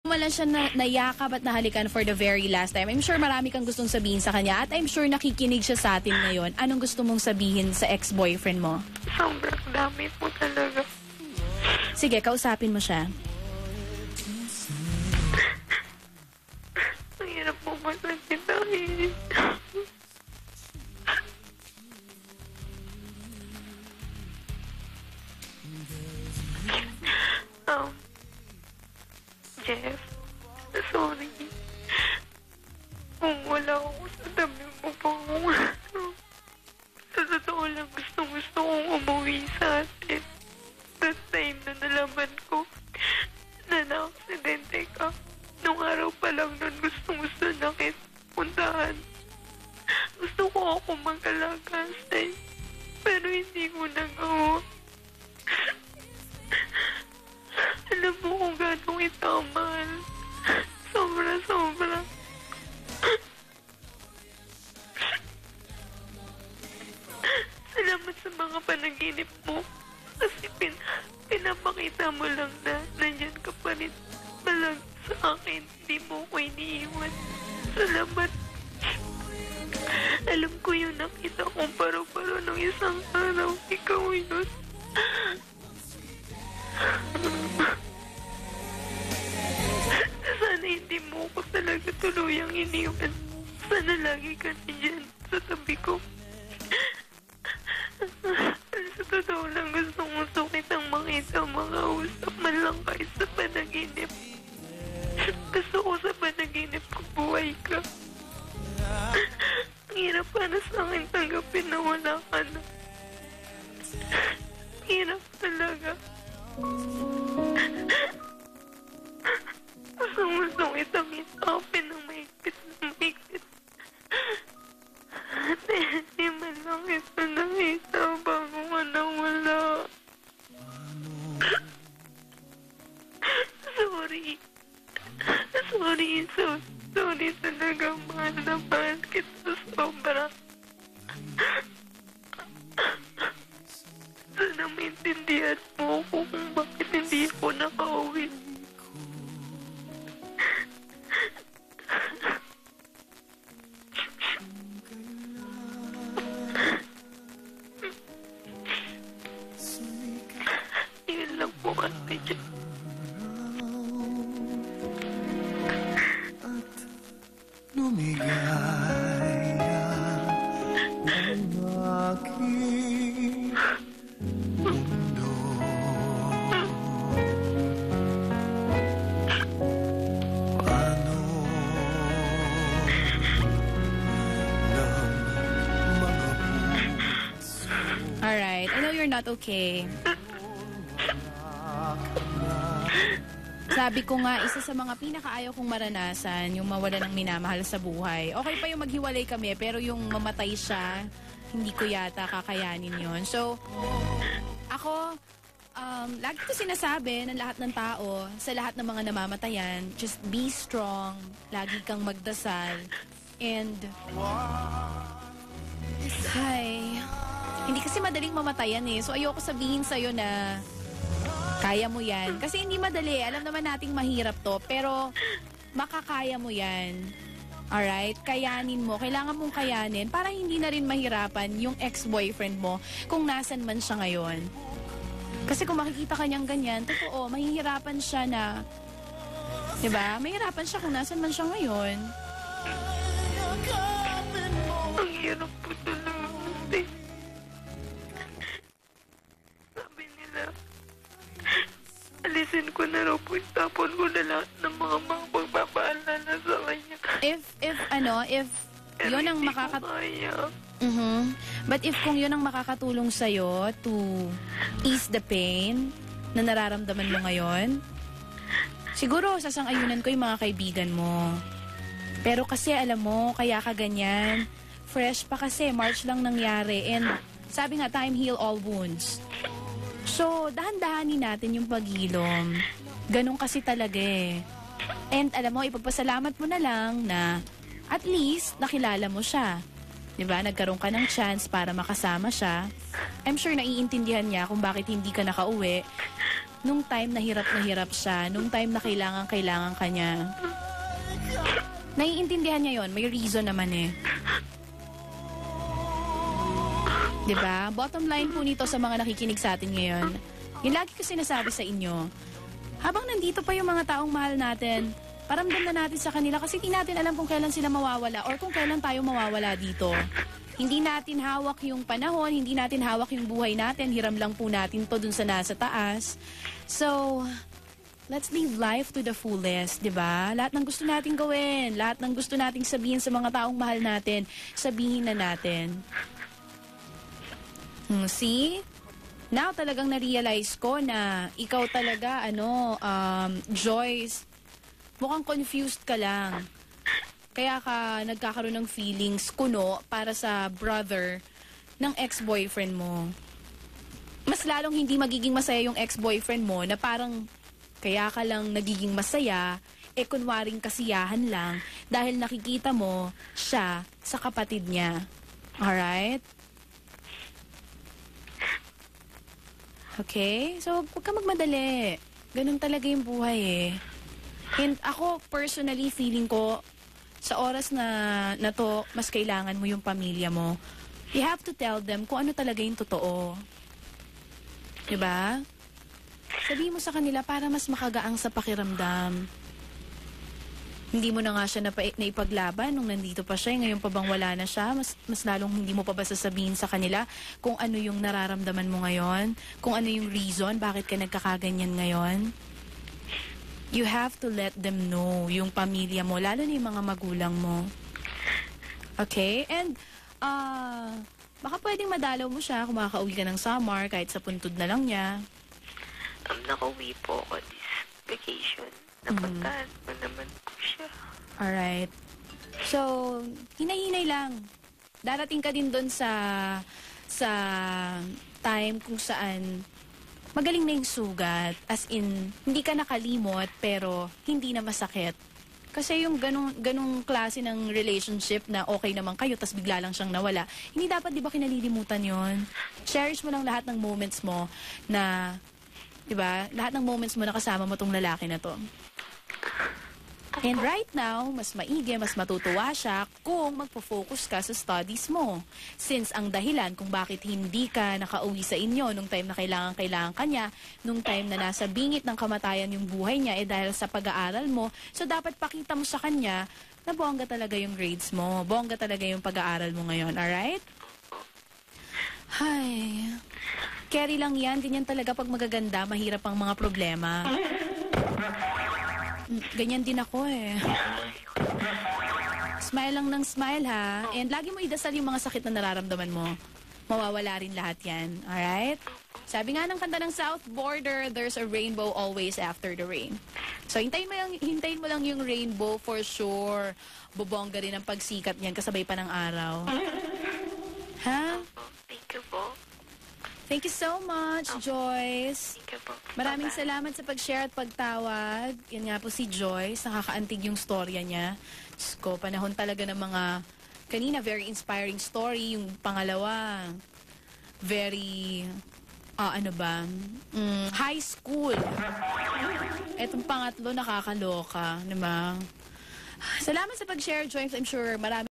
Wala siya na nayakap at nahalikan for the very last time. I'm sure marami kang gustong sabihin sa kanya at I'm sure nakikinig siya sa atin ngayon. Anong gusto mong sabihin sa ex-boyfriend mo? Sobrang dami po talaga. Sige, kausapin mo siya. Ang hirap po magsakitain. Jeff, sorry. Kung wala ako sa tabi mo po. Sa totoo lang gusto kong umuwi sa atin. That time na nalaman ko na na-aksidente ka. Nung araw pa lang nun gusto na kita puntahan. Gusto ko ako mag-alaga sa'yo. Pero hindi ko nagawa. Alam mo kung gano'ng itamahal. Sobra. Salamat sa mga panaginip mo. Kasi pinapakita mo lang na nandyan ka pa rin. Malang sa akin, hindi mo ko iniiwan. Salamat. Alam ko yung nakita kong paro-paro nung isang araw. Ikaw yun. Sana hindi mo ko talaga tuluyang iniwan. Sana lagi ka nandyan sa tabi ko. Sa totoo lang gusto kitang makita, makausap man lang kahit sa panaginip. Gusto ko sa panaginip ko buhay ka. Ang hirap para sa akin tanggapin na wala ka na. Hirap talaga. Gusto kitang itapin ng mahigpit. Hindi man lang ito nakita bago ka nawala. Sorry talaga, mahal na mahal kita sobra. Sana maintindihan mo ko kung bakit hindi ako nakauwi. Yun lang po kasi dyan. Lumigaya ng aking mundo. Paano ng mga puso? Alright, I know you're not okay. Sabi ko nga, isa sa mga pinakaayaw kong maranasan, yung mawala ng minamahal sa buhay. Okay pa yung maghiwalay kami, pero yung mamatay siya, hindi ko yata kakayanin yon. So, ako, lagi ko sinasabi ng lahat ng tao, sa lahat ng mga namamatayan, just be strong, lagi kang magdasal, and, hindi kasi madaling mamatayan eh. So, ayoko sabihin sa'yo na, kaya mo yan. Kasi hindi madali. Alam naman nating mahirap to. Pero, makakaya mo yan. Alright? Kayanin mo. Kailangan mong kayanin para hindi na rin mahirapan yung ex-boyfriend mo kung nasan man siya ngayon. Kasi kung makikita ka niyang ganyan, totoo, mahihirapan siya na, diba? Mahihirapan siya kung nasan man siya ngayon. Ang hirap po talaga. Sabi nila, alisin ko na raw po, tapon ko na lahat ng mga pagpapaalala sa kanya. If yun ang But if kung yun ang makakatulong sa'yo to ease the pain na nararamdaman mo ngayon, siguro sasang-ayunan ko yung mga kaibigan mo. Pero kasi alam mo, kaya ka ganyan, fresh pa kasi, March lang nangyari, and sabi nga, time heal all wounds. So, dahan-dahanin natin yung paghilom. Ganun kasi talaga eh. And alam mo, ipagpasalamat mo na lang na at least nakilala mo siya. Diba? Nagkaroon ka ng chance para makasama siya. I'm sure naiintindihan niya kung bakit hindi ka nakauwi. nung time na hirap siya, nung time na kailangan ka niya. Naiintindihan niya yon, may reason naman eh. 'Di ba? Bottom line po nito sa mga nakikinig sa atin ngayon, yung lagi ko sinasabi sa inyo, habang nandito pa yung mga taong mahal natin, paramdam na natin sa kanila kasi di natin alam kung kailan sila mawawala or kung kailan tayo mawawala dito. Hindi natin hawak yung panahon, hindi natin hawak yung buhay natin, hiram lang po natin to dun sa nasa taas. So, let's live life to the fullest, di ba? Lahat ng gusto nating gawin, lahat ng gusto nating sabihin sa mga taong mahal natin, sabihin na natin. See? Now talagang na-realize ko na ikaw talaga, Joyce, mukhang confused ka lang. Kaya ka nagkakaroon ng feelings kuno para sa brother ng ex-boyfriend mo. Mas lalong hindi magiging masaya yung ex-boyfriend mo na parang kaya ka lang nagiging masaya, kunwaring kasiyahan lang dahil nakikita mo siya sa kapatid niya. Alright? Okay? So, huwag ka magmadali. Ganun talaga yung buhay eh. And ako, personally, feeling ko, sa oras na to, mas kailangan mo yung pamilya mo. You have to tell them kung ano talaga yung totoo. Diba? Sabihin mo sa kanila para mas makagaang sa pakiramdam. Hindi mo na nga siya naipaglaban nung nandito pa siya. Ngayon pa bang wala na siya? Mas lalong hindi mo pa ba sasabihin sa kanila kung ano yung nararamdaman mo ngayon? Kung ano yung reason bakit ka nagkakaganyan ngayon? You have to let them know, yung pamilya mo, lalo na yung mga magulang mo. Okay? And, baka pwedeng madalaw mo siya kung makakauwi ka ng summer kahit sa puntod na lang niya. Nakauwi po ako this vacation. Napuntahan ko naman po siya. Alright. So, hinay-hinay lang. Darating ka din doon sa time kung saan magaling na yung sugat. As in, hindi ka nakalimot pero hindi na masakit. Kasi yung ganung klase ng relationship na okay naman kayo tas bigla lang siyang nawala, hindi dapat di ba kinalilimutan yon? Cherish mo lang lahat ng moments mo na, di ba? Lahat ng moments mo na kasama mo tong lalaki na to. And right now, mas maigi, mas matutuwa siya kung magpo-focus ka sa studies mo. Since ang dahilan kung bakit hindi ka nakauwi sa inyo nung time na kailangan ka niya, nung time na nasa bingit ng kamatayan yung buhay niya, dahil sa pag-aaral mo, so dapat pakita mo sa kanya na bongga talaga yung grades mo, bongga talaga yung pag-aaral mo ngayon, alright? Hay, carry lang yan, ganyan talaga pag magaganda, mahirap ang mga problema. Ganyan din ako eh. Smile lang ng smile ha. And lagi mo idasal yung mga sakit na nararamdaman mo. Mawawala rin lahat yan. Alright? Sabi nga ng kanta ng South Border, there's a rainbow always after the rain. So hintayin mo lang yung rainbow for sure. Bubongga rin ang pagsikat niyan kasabay pa ng araw. Ha? Thank you po. Thank you so much, Joyce. Thank you po. Maraming salamat sa pag-share at pagtawag. Yan nga po si Joyce. Nakakaantig yung storya niya. Diyos ko, panahon talaga ng mga... Kanina, very inspiring story. Yung pangalawa, very... high school. Etong pangatlo, nakakaloka. Diba? Salamat sa pag-share, Joyce. I'm sure marami